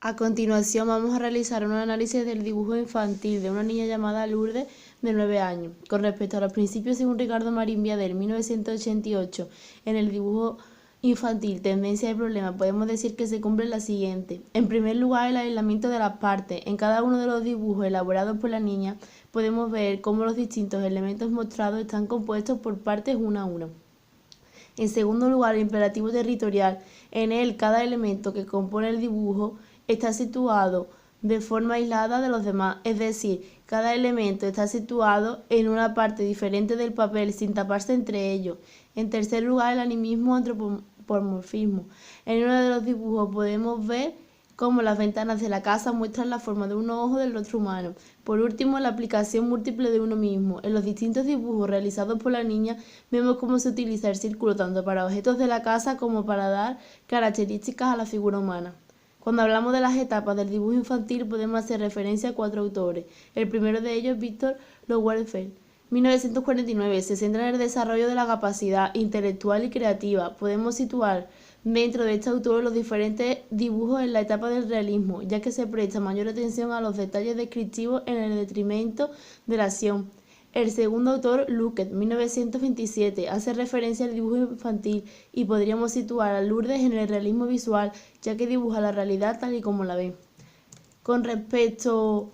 A continuación vamos a realizar un análisis del dibujo infantil de una niña llamada Lourdes de 9 años. Con respecto a los principios según Ricardo Marín Viadel, 1988, en el dibujo infantil, tendencia y problema, podemos decir que se cumple la siguiente. En primer lugar, el aislamiento de las partes. En cada uno de los dibujos elaborados por la niña podemos ver cómo los distintos elementos mostrados están compuestos por partes una a una. En segundo lugar, el imperativo territorial. En él, cada elemento que compone el dibujo está situado de forma aislada de los demás, es decir, cada elemento está situado en una parte diferente del papel sin taparse entre ellos. En tercer lugar, el animismo antropomorfismo. En uno de los dibujos podemos ver cómo las ventanas de la casa muestran la forma de un ojo del rostro humano. Por último, la aplicación múltiple de uno mismo. En los distintos dibujos realizados por la niña vemos cómo se utiliza el círculo tanto para objetos de la casa como para dar características a la figura humana. Cuando hablamos de las etapas del dibujo infantil podemos hacer referencia a 4 autores. El primero de ellos es Victor Lowenfeld, 1949. Se centra en el desarrollo de la capacidad intelectual y creativa. Podemos situar dentro de este autor los diferentes dibujos en la etapa del realismo, ya que se presta mayor atención a los detalles descriptivos en el detrimento de la acción. El segundo autor, Luckett, 1927, hace referencia al dibujo infantil y podríamos situar a Lourdes en el realismo visual, ya que dibuja la realidad tal y como la ve. Con respecto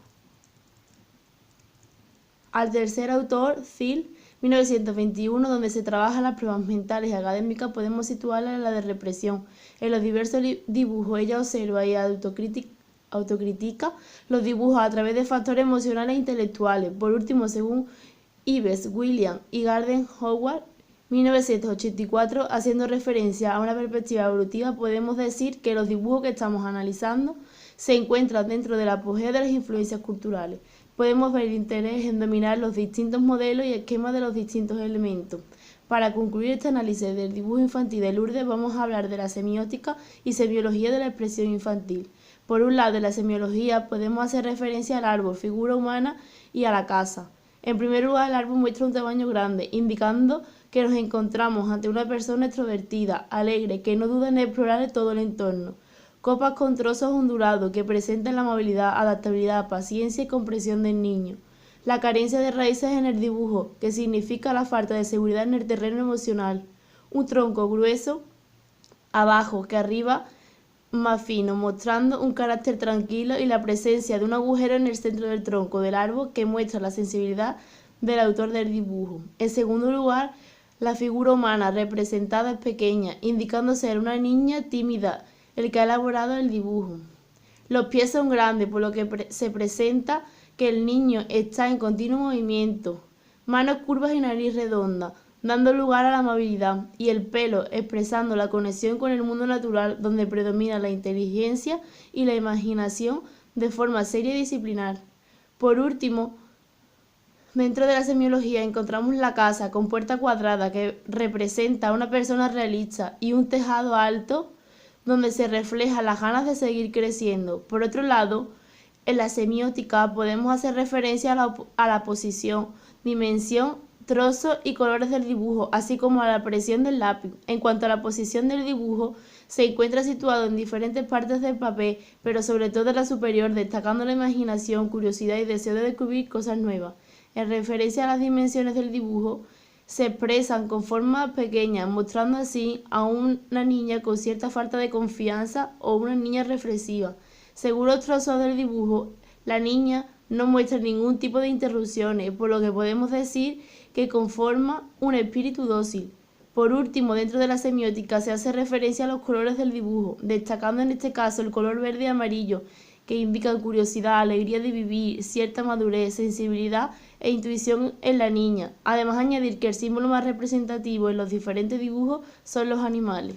al tercer autor, Thiel, 1921, donde se trabajan las pruebas mentales y académicas, podemos situarla en la de represión. En los diversos dibujos ella observa y autocritica los dibujos a través de factores emocionales e intelectuales. Por último, según Ives, William y Garden Howard, 1984, haciendo referencia a una perspectiva evolutiva, podemos decir que los dibujos que estamos analizando se encuentran dentro del apogeo de las influencias culturales. Podemos ver el interés en dominar los distintos modelos y esquemas de los distintos elementos. Para concluir este análisis del dibujo infantil de Lourdes, vamos a hablar de la semiótica y semiología de la expresión infantil. Por un lado, en la semiología podemos hacer referencia al árbol, figura humana y a la casa. En primer lugar, el árbol muestra un tamaño grande, indicando que nos encontramos ante una persona extrovertida, alegre, que no duda en explorar todo el entorno. Copas con trozos ondulados que presentan la amabilidad, adaptabilidad, paciencia y comprensión del niño. La carencia de raíces en el dibujo, que significa la falta de seguridad en el terreno emocional. Un tronco grueso abajo que arriba más fino, mostrando un carácter tranquilo, y la presencia de un agujero en el centro del tronco del árbol que muestra la sensibilidad del autor del dibujo. En segundo lugar, la figura humana representada es pequeña, indicando ser una niña tímida, el que ha elaborado el dibujo. Los pies son grandes, por lo que se presenta que el niño está en continuo movimiento. Manos curvas y nariz redonda, dando lugar a la amabilidad, y el pelo expresando la conexión con el mundo natural, donde predomina la inteligencia y la imaginación de forma seria y disciplinar. Por último, dentro de la semiología encontramos la casa con puerta cuadrada que representa a una persona realista y un tejado alto donde se reflejan las ganas de seguir creciendo. Por otro lado, en la semiótica podemos hacer referencia a la posición, dimensión, trozos y colores del dibujo, así como a la presión del lápiz. En cuanto a la posición del dibujo, se encuentra situado en diferentes partes del papel, pero sobre todo en la superior, destacando la imaginación, curiosidad y deseo de descubrir cosas nuevas. En referencia a las dimensiones del dibujo, se expresan con formas pequeñas, mostrando así a una niña con cierta falta de confianza o una niña reflexiva. Según los trozos del dibujo, la niña no muestra ningún tipo de interrupciones, por lo que podemos decir que conforma un espíritu dócil. Por último, dentro de la semiótica se hace referencia a los colores del dibujo, destacando en este caso el color verde y amarillo, que indican curiosidad, alegría de vivir, cierta madurez, sensibilidad e intuición en la niña. Además, añadir que el símbolo más representativo en los diferentes dibujos son los animales.